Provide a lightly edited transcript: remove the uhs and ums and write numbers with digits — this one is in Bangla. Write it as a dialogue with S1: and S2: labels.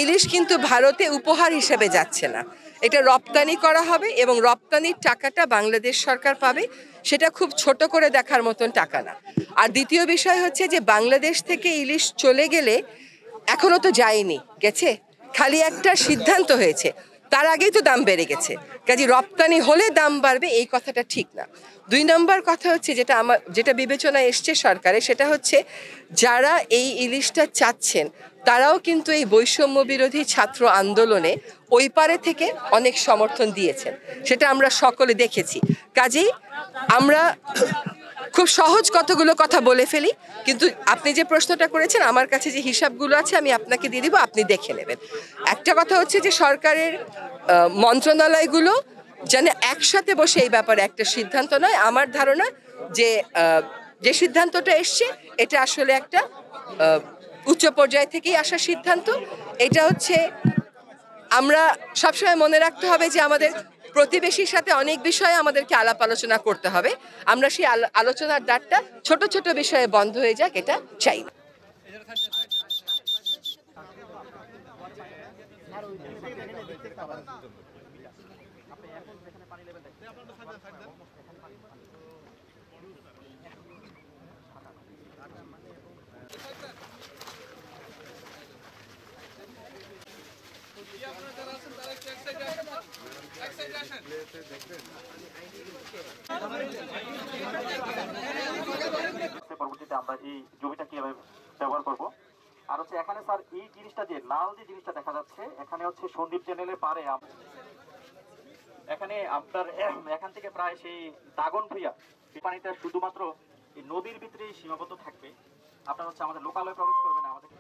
S1: ইলিশ কিন্তু ভারতে উপহার হিসেবে যাচ্ছে না, এটা রপ্তানি করা হবে এবং রপ্তানির টাকাটা বাংলাদেশ সরকার পাবে। সেটা খুব ছোট করে দেখার মতন টাকা না। আর দ্বিতীয় বিষয় হচ্ছে যে বাংলাদেশ থেকে ইলিশ চলে গেলে, এখনো তো যায়নি, গেছে, খালি একটা সিদ্ধান্ত হয়েছে, তার আগেই তো দাম বেড়ে গেছে। কাজে রপ্তানি হলে দাম বাড়বে এই কথাটা ঠিক না। 2 নম্বর কথা হচ্ছে যেটা বিবেচনায় এসছে সরকারে, সেটা হচ্ছে যারা এই ইলিশটা চাচ্ছেন তারাও কিন্তু এই বৈষম্য বিরোধী ছাত্র আন্দোলনে ওই পারে থেকে অনেক সমর্থন দিয়েছেন, সেটা আমরা সকলে দেখেছি। কাজেই আমরা খুব সহজ কতগুলো কথা বলে ফেলি, কিন্তু আপনি যে প্রশ্নটা করেছেন আমার কাছে যে হিসাবগুলো আছে আমি আপনাকে দিয়ে দিব, আপনি দেখে নেবেন। একটা কথা হচ্ছে যে সরকারের মন্ত্রণালয়গুলো যেন একসাথে বসে এই ব্যাপারে একটা সিদ্ধান্ত নয়। আমার ধারণা যে সিদ্ধান্তটা এসছে এটা আসলে একটা উচ্চ পর্যায় থেকেই আসা সিদ্ধান্ত। এটা হচ্ছে, আমরা সবসময় মনে রাখতে হবে যে আমাদের প্রতিবেশীর সাথে অনেক বিষয়ে আমাদেরকে আলাপ আলোচনা করতে হবে। আমরা সেই আলোচনার দ্বারটা ছোট ছোট বিষয়ে বন্ধ হয়ে যাক, এটা চাই না।
S2: পরবর্তীতে আমরা এই জমিটা কিভাবে ব্যবহার করব। আর হচ্ছে এখানে স্যার এই জিনিসটা যে লাল যে জিনিসটা দেখা যাচ্ছে, এখানে হচ্ছে সন্দীপ চ্যানেলের পারে এখানে আপনার এখান থেকে প্রায় সেই দাগন ভুইয়া পানিটা শুধুমাত্র এই নদীর ভিতরে সীমাবদ্ধ থাকবে। আপনার হচ্ছে আমাদের লোকালয়ে প্রবেশ করবে না আমাদের।